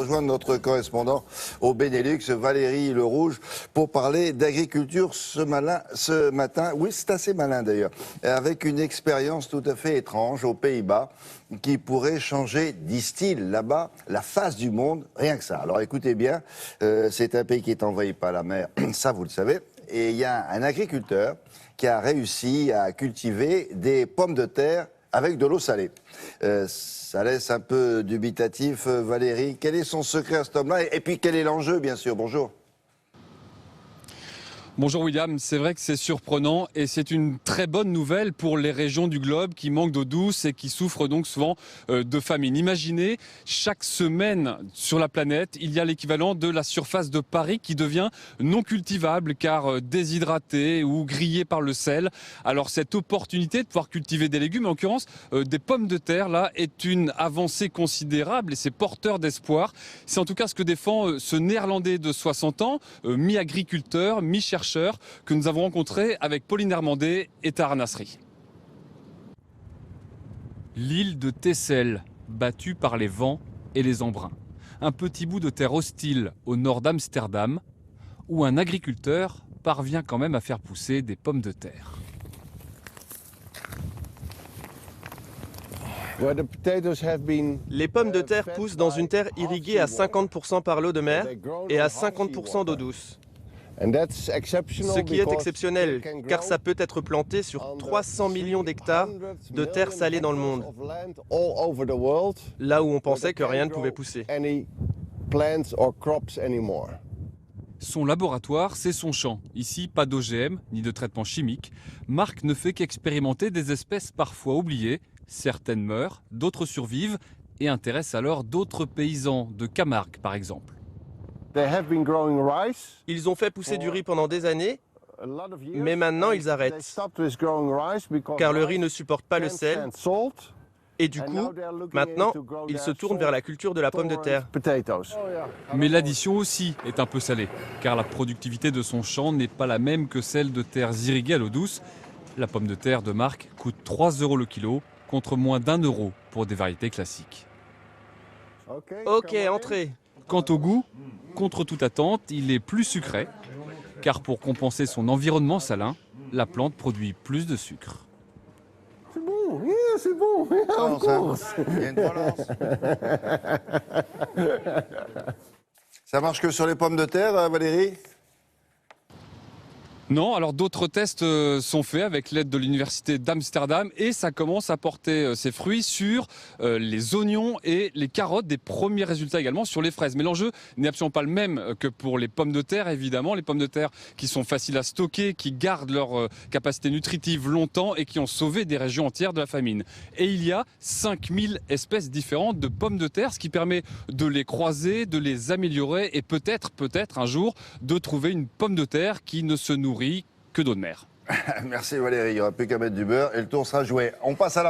rejoindre notre correspondant au Benelux, Valérie Le Rouge, pour parler d'agriculture ce matin. Oui, c'est assez malin d'ailleurs, avec une expérience tout à fait étrange aux Pays-Bas qui pourrait changer, disent-ils là-bas, la face du monde, rien que ça. Alors écoutez bien, c'est un pays qui est envahi par la mer, ça vous le savez, et il y a un agriculteur qui a réussi à cultiver des pommes de terre avec de l'eau salée. Ça laisse un peu dubitatif, Valérie. Quel est son secret à cet homme-là? Et puis quel est l'enjeu, bien sûr? Bonjour. Bonjour William, c'est vrai que c'est surprenant et c'est une très bonne nouvelle pour les régions du globe qui manquent d'eau douce et qui souffrent donc souvent de famine. Imaginez, chaque semaine sur la planète, il y a l'équivalent de la surface de Paris qui devient non cultivable car déshydratée ou grillée par le sel. Alors cette opportunité de pouvoir cultiver des légumes, en l'occurrence des pommes de terre, là, est une avancée considérable et c'est porteur d'espoir. C'est en tout cas ce que défend ce Néerlandais de 60 ans, mi-agriculteur, mi-chercheur, que nous avons rencontré avec Pauline Hermandé et Tahar Nasri. L'île de Texel, battue par les vents et les embruns. Un petit bout de terre hostile au nord d'Amsterdam, où un agriculteur parvient quand même à faire pousser des pommes de terre. Les pommes de terre poussent dans une terre irriguée à 50% par l'eau de mer et à 50% d'eau douce. Ce qui est exceptionnel, car ça peut être planté sur 300 millions d'hectares de terre salée dans le monde, là où on pensait que rien ne pouvait pousser. Son laboratoire, c'est son champ. Ici, pas d'OGM ni de traitement chimique. Marc ne fait qu'expérimenter des espèces parfois oubliées. Certaines meurent, d'autres survivent et intéressent alors d'autres paysans, de Camargue par exemple. Ils ont fait pousser du riz pendant des années, mais maintenant ils arrêtent, car le riz ne supporte pas le sel, et du coup, maintenant, ils se tournent vers la culture de la pomme de terre. Mais l'addition aussi est un peu salée, car la productivité de son champ n'est pas la même que celle de terres irriguées à l'eau douce. La pomme de terre de Marc coûte 3 € le kilo, contre moins d'1 € pour des variétés classiques. Ok, entrez. Quant au goût, contre toute attente, il est plus sucré, car pour compenser son environnement salin, la plante produit plus de sucre. C'est bon, yeah, c'est bon, yeah, of course. Il y a une relance. Ça marche que sur les pommes de terre, Valérie? Non, alors d'autres tests sont faits avec l'aide de l'université d'Amsterdam et ça commence à porter ses fruits sur les oignons et les carottes, des premiers résultats également sur les fraises. Mais l'enjeu n'est absolument pas le même que pour les pommes de terre, évidemment. Les pommes de terre qui sont faciles à stocker, qui gardent leur capacité nutritive longtemps et qui ont sauvé des régions entières de la famine. Et il y a 5000 espèces différentes de pommes de terre, ce qui permet de les croiser, de les améliorer et peut-être un jour de trouver une pomme de terre qui ne se nourrit que d'eau de mer. Merci Valérie, il n'y aura plus qu'à mettre du beurre et le tour sera joué. On passe à la